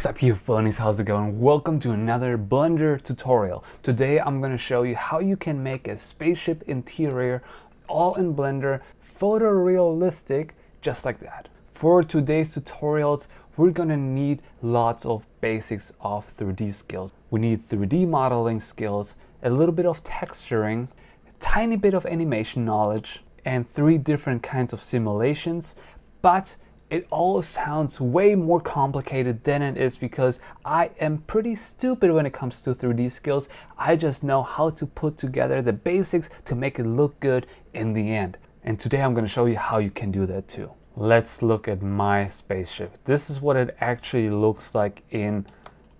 What's up, you phonies? How's it going? Welcome to another Blender tutorial. Today I'm going to show you how you can make a spaceship interior all in Blender, photorealistic, just like that. For today's tutorials, we're going to need lots of basics of 3D skills. We need 3D modeling skills, a little bit of texturing, a tiny bit of animation knowledge, and 3 different kinds of simulations, but it all sounds way more complicated than it is because I am pretty stupid when it comes to 3D skills. I just know how to put together the basics to make it look good in the end. And today I'm going to show you how you can do that too. Let's look at my spaceship. This is what it actually looks like in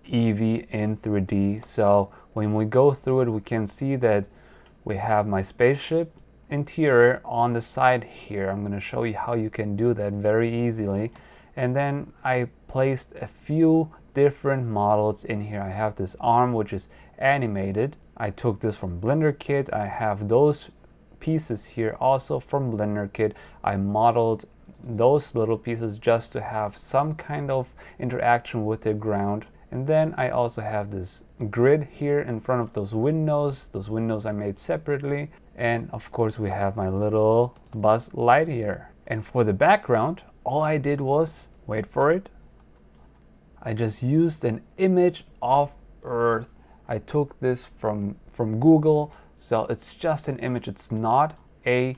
Eevee in 3D. So when we go through it, we can see that we have my spaceship interior on the side here. I'm going to show you how you can do that very easily. And then I placed a few different models in here. I have this arm which is animated. I took this from Blender Kit. I have those pieces here also from Blender Kit. I modeled those little pieces just to have some kind of interaction with the ground. And then I also have this grid here in front of those windows. Those windows I made separately. And of course we have my little Buzz Lightyear. And for the background, all I did was, wait for it, I just used an image of Earth. I took this from Google, so it's just an image. It's not a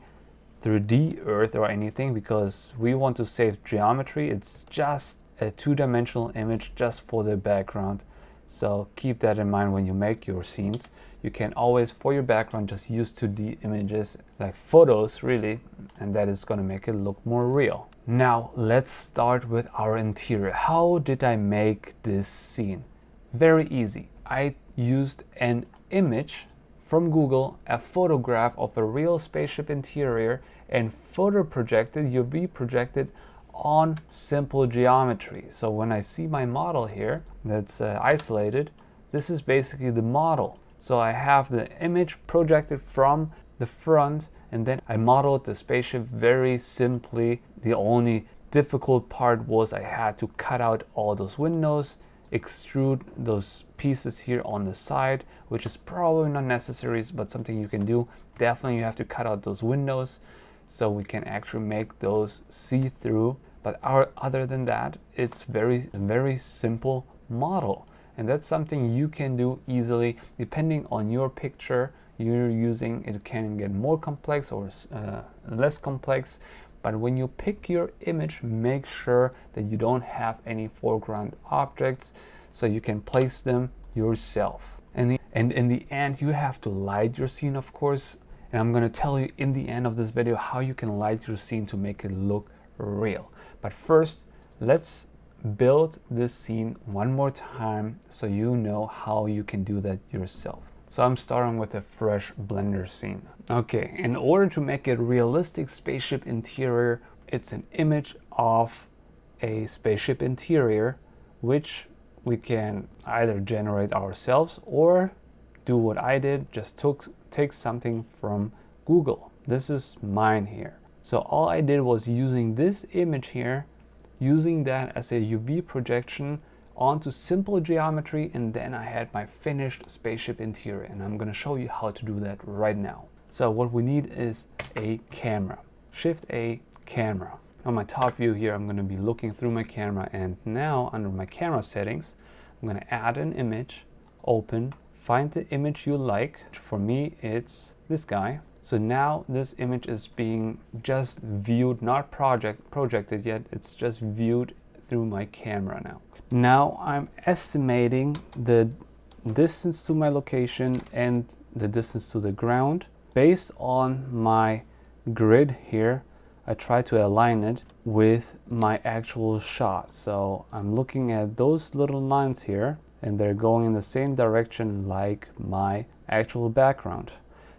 3D Earth or anything because we want to save geometry. It's just a 2-dimensional image just for the background. So keep that in mind when you make your scenes. You can always, for your background, just use 2D images, like photos really, and that is going to make it look more real. Now let's start with our interior. How did I make this scene? Very easy. I used an image from Google, a photograph of a real spaceship interior, and photo projected, UV projected on simple geometry. So when I see my model here that's isolated, this is basically the model. So I have the image projected from the front, and then I modeled the spaceship very simply. The only difficult part was I had to cut out all those windows, extrude those pieces here on the side, which is probably not necessary, but something you can do. Definitely you have to cut out those windows so we can actually make those see-through. But other than that, it's a very simple model. And that's something you can do easily depending on your picture you're using. It can get more complex or less complex. But when you pick your image, make sure that you don't have any foreground objects so you can place them yourself. And in the end, you have to light your scene, of course. And I'm going to tell you in the end of this video how you can light your scene to make it look real. But first, let's build this scene one more time so you know how you can do that yourself. So I'm starting with a fresh Blender scene. Okay, in order to make a realistic spaceship interior, it's an image of a spaceship interior which we can either generate ourselves or do what I did, just take something from Google. This is mine here. So all I did was using this image here, using that as a UV projection onto simple geometry, and then I had my finished spaceship interior, and I'm going to show you how to do that right now. So what we need is a camera. Shift A, camera. On my top view here, I'm going to be looking through my camera, and now under my camera settings, I'm going to add an image, open, find the image you like. For me, it's this guy. So now this image is being just viewed, not projected yet, it's just viewed through my camera now. Now I'm estimating the distance to my location and the distance to the ground. Based on my grid here, I try to align it with my actual shot. So I'm looking at those little lines here, and they're going in the same direction like my actual background.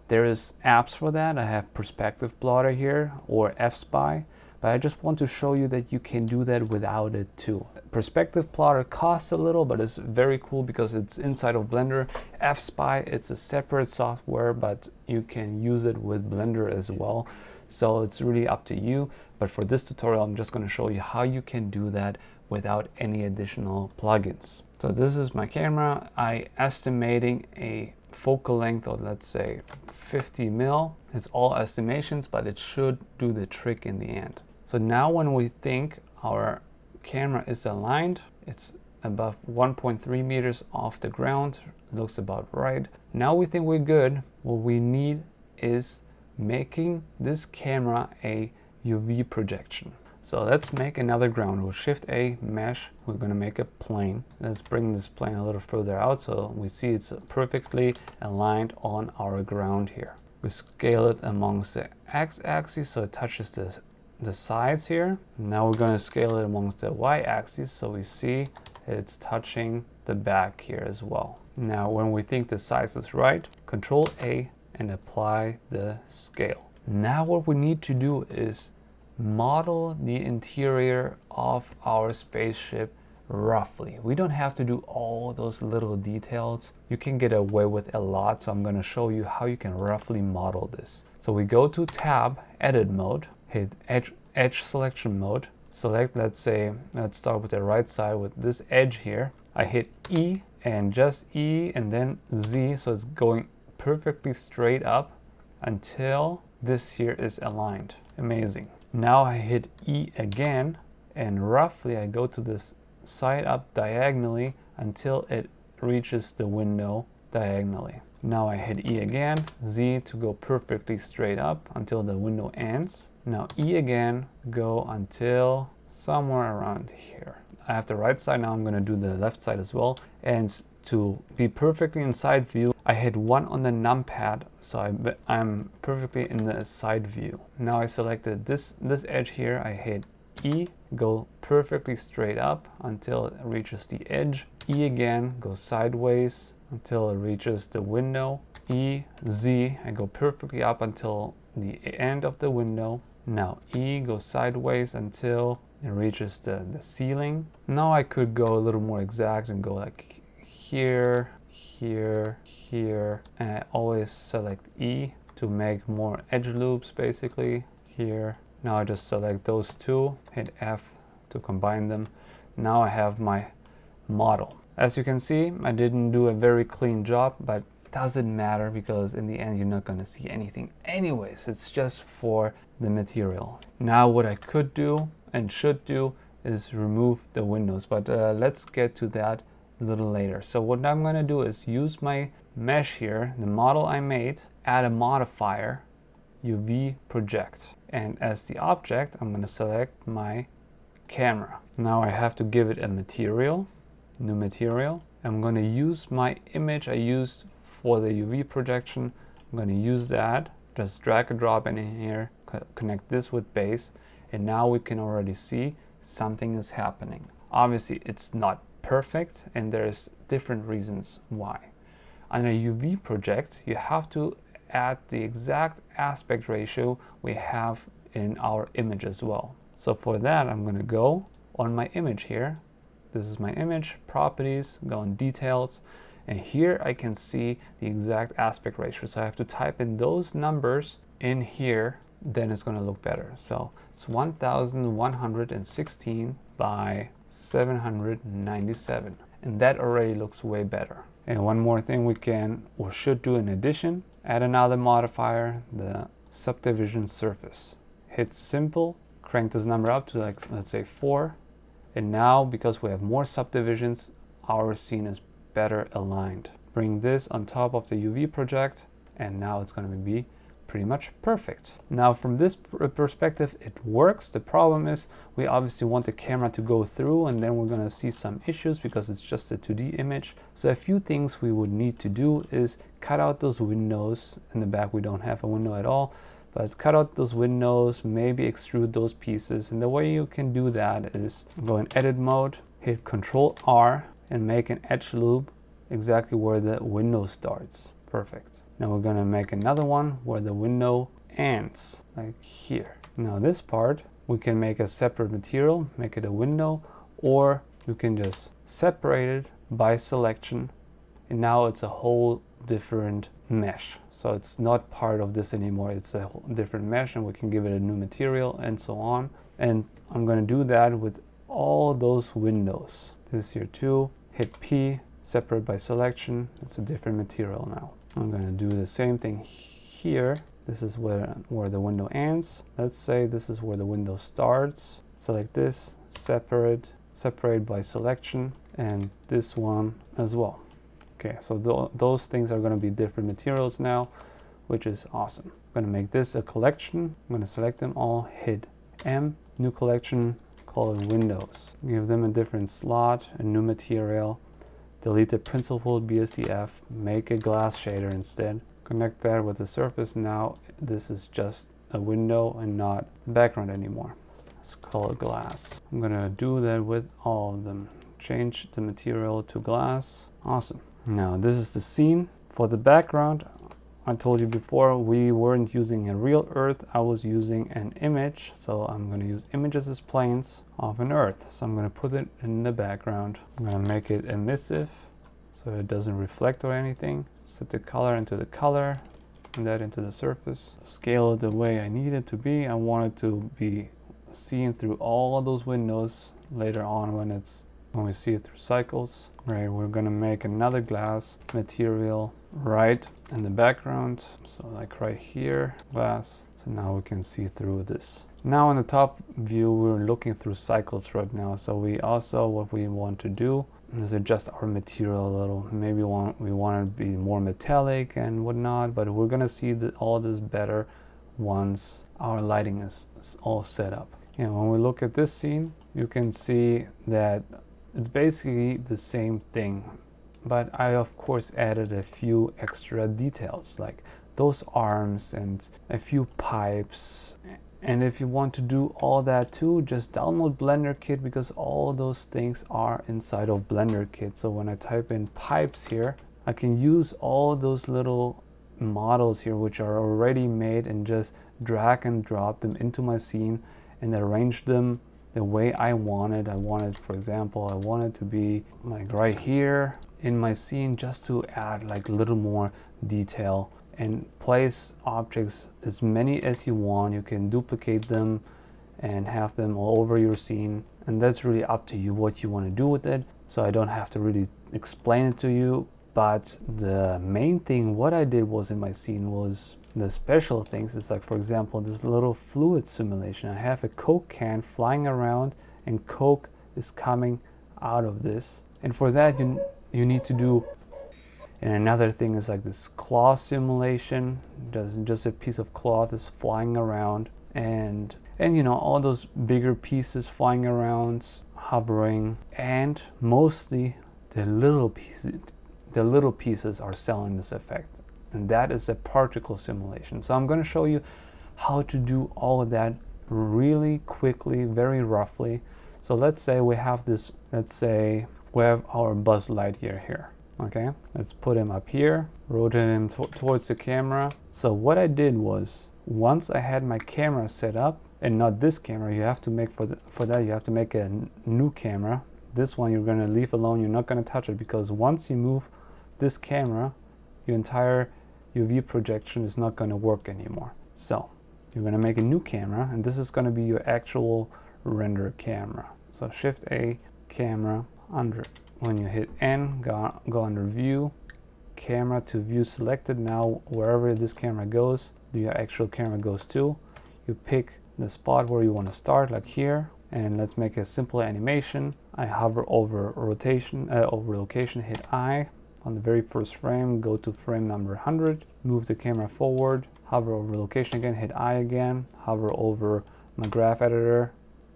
There is apps for that. I have Perspective Plotter here or fspy, but I just want to show you that you can do that without it too. Perspective Plotter costs a little, but it's very cool because it's inside of Blender. fspy, it's a separate software, but you can use it with Blender as well. So it's really up to you. But for this tutorial, I'm just going to show you how you can do that without any additional plugins. So this is my camera. I estimating a focal length of, let's say, 50 mil. It's all estimations, but it should do the trick in the end. So now when we think our camera is aligned, it's above 1.3 meters off the ground, looks about right. Now we think we're good. What we need is making this camera a UV projection. So let's make another ground. We'll shift A, mesh. We're going to make a plane. Let's bring this plane a little further out so we see it's perfectly aligned on our ground here. We scale it amongst the x-axis so it touches the sides here. Now we're going to scale it amongst the y-axis so we see that it's touching the back here as well. Now when we think the size is right, Control A and apply the scale. Now what we need to do is model the interior of our spaceship roughly. We don't have to do all those little details. You can get away with a lot, so I'm going to show you how you can roughly model this. So we go to Tab, Edit Mode, hit Edge Selection Mode, select, let's start with the right side with this edge here. I hit E and just E and then Z, so it's going perfectly straight up until this here is aligned. Amazing. Now I hit E again and roughly I go to this side up diagonally until it reaches the window diagonally. Now I hit E again, Z to go perfectly straight up until the window ends. Now E again, go until somewhere around here. I have the right side, now I'm going to do the left side as well. And to be perfectly in side view, I hit 1 on the numpad, so I'm perfectly in the side view. Now I selected this edge here, I hit E, go perfectly straight up until it reaches the edge. E again, go sideways until it reaches the window. E, Z, I go perfectly up until the end of the window. Now E, go sideways until it reaches the ceiling. Now I could go a little more exact and go like here, here, here, and I always select E to make more edge loops basically here. Now I just select those two, hit F to combine them. Now I have my model. As you can see, I didn't do a very clean job, but it doesn't matter because in the end you're not going to see anything anyways. It's just for the material. Now what I could do and should do is remove the windows, but let's get to that a little later. So what I'm going to do is use my mesh here, the model I made, add a modifier, UV project, and as the object I'm going to select my camera. Now I have to give it a material, new material. I'm going to use my image I used for the UV projection. I'm going to use that, just drag and drop it in here, connect this with base, and now we can already see something is happening. Obviously it's not perfect and there's different reasons why. On a UV project you have to add the exact aspect ratio we have in our image as well. So for that I'm going to go on my image here. This is my image, properties, go in details, and here I can see the exact aspect ratio. So I have to type in those numbers in here, then it's going to look better. So it's 1116 by 797, and that already looks way better. And one more thing we can or should do in addition, add another modifier, the subdivision surface. Hit simple, crank this number up to like, let's say 4, and now because we have more subdivisions, our scene is better aligned. Bring this on top of the UV project, and now it's going to be pretty much perfect. Now from this perspective it works. The problem is we obviously want the camera to go through, and then we're going to see some issues because it's just a 2D image. So a few things we would need to do is cut out those windows. In the back we don't have a window at all, but cut out those windows, maybe extrude those pieces. And the way you can do that is go in edit mode, hit Control R and make an edge loop exactly where the window starts. Perfect. Now we're going to make another one where the window ends, like here. Now this part we can make a separate material, make it a window, or you can just separate it by selection, and now it's a whole different mesh. So it's not part of this anymore, it's a whole different mesh, and we can give it a new material and so on. And I'm going to do that with all those windows. This here too. Hit P, separate by selection. It's a different material now. I'm going to do the same thing here. This is where the window ends. Let's say this is where the window starts. Select this, separate by selection, and this one as well. Okay, so those things are going to be different materials now, which is awesome. I'm going to make this a collection. I'm going to select them all, hit M, new collection, call it windows. Give them a different slot, a new material, delete the principled BSDF, make a glass shader instead. Connect that with the surface. Now this is just a window and not the background anymore. Let's call it glass. I'm going to do that with all of them. Change the material to glass. Awesome. Now this is the scene. For the background, I told you before we weren't using a real earth. I was using an image. So I'm going to use images as planes of an earth. So I'm going to put it in the background. I'm going to make it emissive so it doesn't reflect or anything. Set the color into the color and that into the surface. Scale it the way I need it to be. I want it to be seen through all of those windows later on when we see it through cycles. Right, we're gonna make another glass material right in the background. So like right here, glass. So now we can see through this. Now in the top view, we're looking through cycles right now. So what we want to do is adjust our material a little. Maybe we want to be more metallic and whatnot, but we're gonna see all this better once our lighting is all set up. You know, when we look at this scene, you can see that it's basically the same thing, but I of course added a few extra details like those arms and a few pipes. And if you want to do all that too, just download Blender Kit, because all those things are inside of Blender Kit. So when I type in pipes here, I can use all those little models here which are already made and just drag and drop them into my scene and arrange them the way I want it. For example, I want it to be like right here in my scene, just to add like a little more detail, and place objects as many as you want. You can duplicate them and have them all over your scene, and that's really up to you what you want to do with it. So I don't have to really explain it to you, but the main thing what I did was in my scene was the special things. It's like, for example, this little fluid simulation. I have a Coke can flying around and Coke is coming out of this, and for that you need to do. And another thing is like this cloth simulation. Just a piece of cloth is flying around, and you know, all those bigger pieces flying around, hovering, and mostly the little pieces are selling this effect. And that is a particle simulation. So I'm going to show you how to do all of that really quickly, very roughly. So let's say we have this, we have our Buzz Lightyear here. Okay, let's put him up here, rotate him towards the camera. So what I did was, once I had my camera set up, and not this camera, you have to make for that you have to make a new camera. This one you're going to leave alone. You're not going to touch it, because once you move this camera, your entire UV projection is not going to work anymore. So you're going to make a new camera, and this is going to be your actual render camera. So Shift A, camera, under. When you hit N, go under View, Camera to View Selected. Now wherever this camera goes, your actual camera goes to. You pick the spot where you want to start, like here, and let's make a simple animation. I hover over rotation, over location, hit I. On the very first frame, go to frame number 100, move the camera forward, hover over location again, hit I again, hover over my graph editor,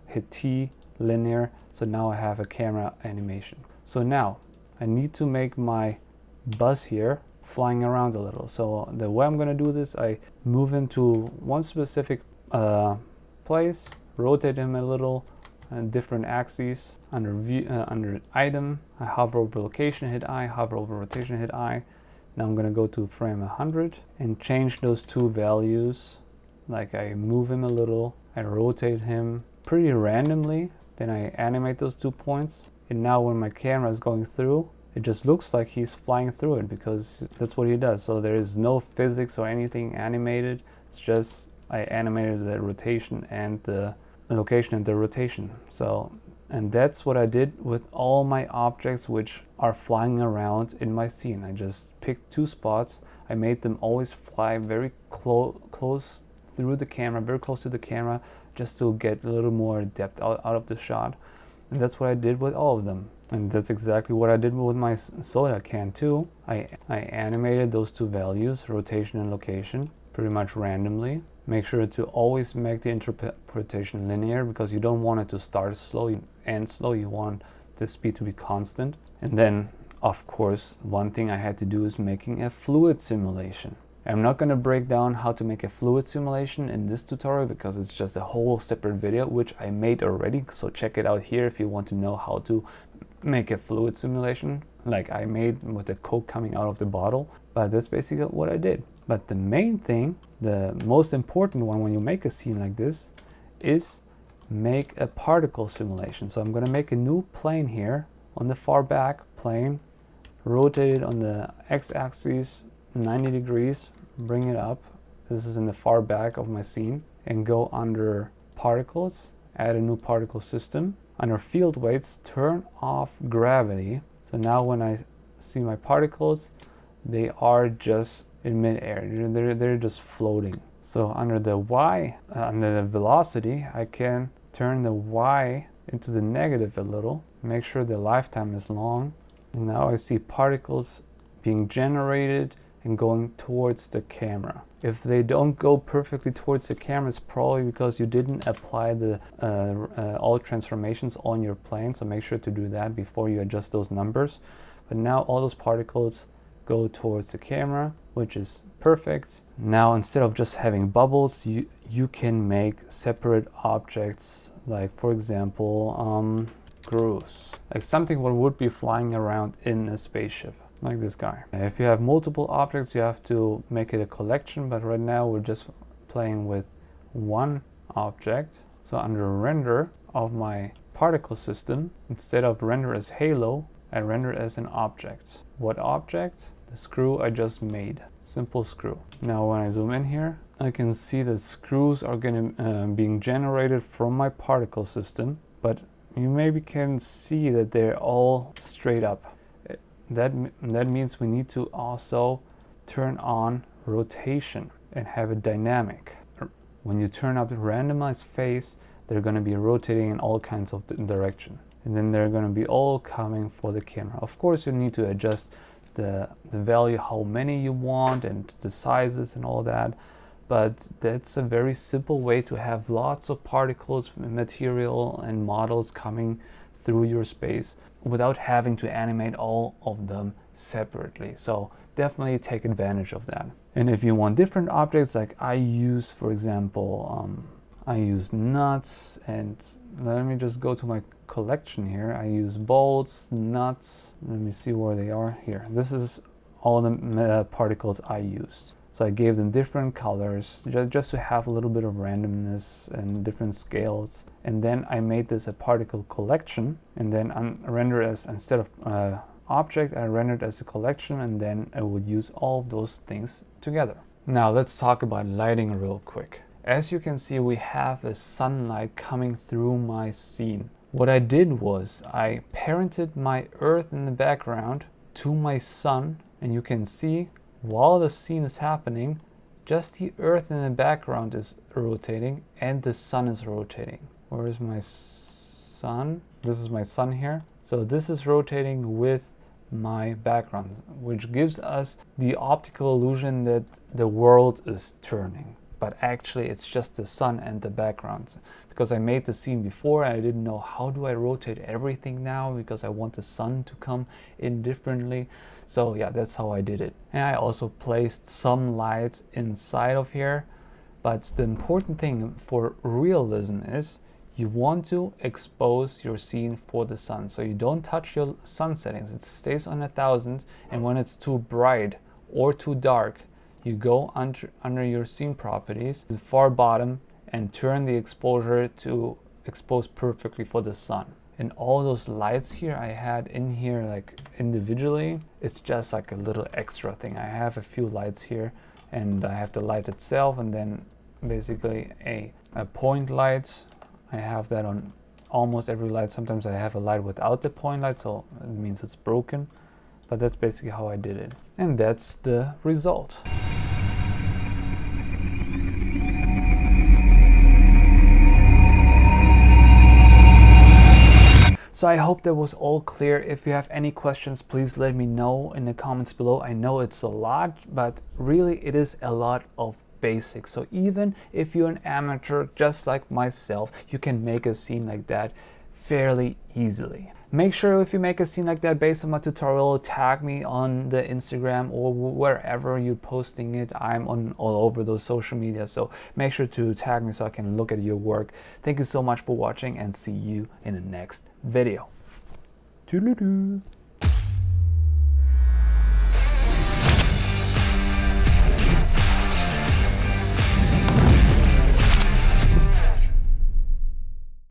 hit T, linear. So now I have a camera animation. So now I need to make my Buzz here flying around a little. So the way I'm going to do this, I move him to one specific place, rotate him a little, different axes. Under item, I hover over location, hit I, hover over rotation, hit I. Now I'm going to go to frame 100 and change those two values. Like, I move him a little, I rotate him pretty randomly, then I animate those 2 points. And now when my camera is going through, it just looks like he's flying through it, because that's what he does. So there is no physics or anything animated. It's just I animated the rotation and the location and the rotation. So And that's what I did with all my objects which are flying around in my scene. I just picked 2 spots. I made them always fly very close through the camera, very close to the camera, just to get a little more depth out of the shot. And that's what I did with all of them. And that's exactly what I did with my soda can too. I animated those 2 values, rotation and location, pretty much randomly. Make sure to always make the interpretation linear, because you don't want it to start slow and end slow. You want the speed to be constant. And then, of course, one thing I had to do is making a fluid simulation. I'm not going to break down how to make a fluid simulation in this tutorial, because it's just a whole separate video which I made already. So check it out here if you want to know how to make a fluid simulation like I made with the Coke coming out of the bottle. But that's basically what I did. But the main thing, the most important one when you make a scene like this, is make a particle simulation. So I'm going to make a new plane here on the far back plane, rotate it on the x-axis 90 degrees, bring it up. This is in the far back of my scene, and go under particles, add a new particle system. Under field weights, turn off gravity. So now when I see my particles, they are just in mid-air. They're just floating. So under the y, under the velocity, I can turn the y into the negative a little, make sure the lifetime is long. And now I see particles being generated and going towards the camera. If they don't go perfectly towards the camera, it's probably because you didn't apply the all transformations on your plane. So make sure to do that before you adjust those numbers. But now all those particles go towards the camera, which is perfect. Now instead of just having bubbles, you can make separate objects, like for example screws, like something what would be flying around in a spaceship, like this guy. If you have multiple objects, you have to make it a collection, but right now we're just playing with one object. So under render of my particle system, instead of render as halo, I render as an object. What object? The screw I just made. Simple screw. Now when I zoom in here, I can see that screws are being generated from my particle system, but you maybe can see that they're all straight up. That means we need to also turn on rotation and have it dynamic. When you turn up the randomized phase, they're going to be rotating in all kinds of direction, and then they're going to be all coming for the camera. Of course, you need to adjust the value, how many you want, and the sizes and all that, but that's a very simple way to have lots of particles, material and models coming through your space without having to animate all of them separately. So definitely take advantage of that. And if you want different objects, like I use, for example, I use nuts, and let me just go to my collection here. I use bolts, nuts. Let me see where they are here. This is all the particles I used. So I gave them different colors just to have a little bit of randomness and different scales. And then I made this a particle collection, and then I render as, instead of object, I rendered as a collection, and then I would use all of those things together. Now let's talk about lighting real quick. As you can see, we have a sunlight coming through my scene. What I did was I parented my earth in the background to my sun, and you can see while the scene is happening, just the earth in the background is rotating and the sun is rotating. Where is my sun? This is my sun here. So this is rotating with my background, which gives us the optical illusion that the world is turning. But actually it's just the sun and the background. Because I made the scene before, I didn't know how do I rotate everything now, because I want the sun to come in differently. So yeah, that's how I did it. And I also placed some lights inside of here. But the important thing for realism is you want to expose your scene for the sun. So you don't touch your sun settings. It stays on 1000, and when it's too bright or too dark, you go under your scene properties to the far bottom and turn the exposure to expose perfectly for the sun. And all those lights here I had in here like individually, it's just like a little extra thing. I have a few lights here, and I have the light itself, and then basically a point light. I have that on almost every light. Sometimes I have a light without the point light, so it means it's broken. But that's basically how I did it. And that's the result. So I hope that was all clear. If you have any questions, please let me know in the comments below. I know it's a lot, but really it is a lot of basics. So even if you're an amateur just like myself, you can make a scene like that fairly easily. Make sure if you make a scene like that based on my tutorial, tag me on the Instagram or wherever you're posting it. I'm on all over those social media, so make sure to tag me so I can look at your work. Thank you so much for watching, and see you in the next video. Toodaloo.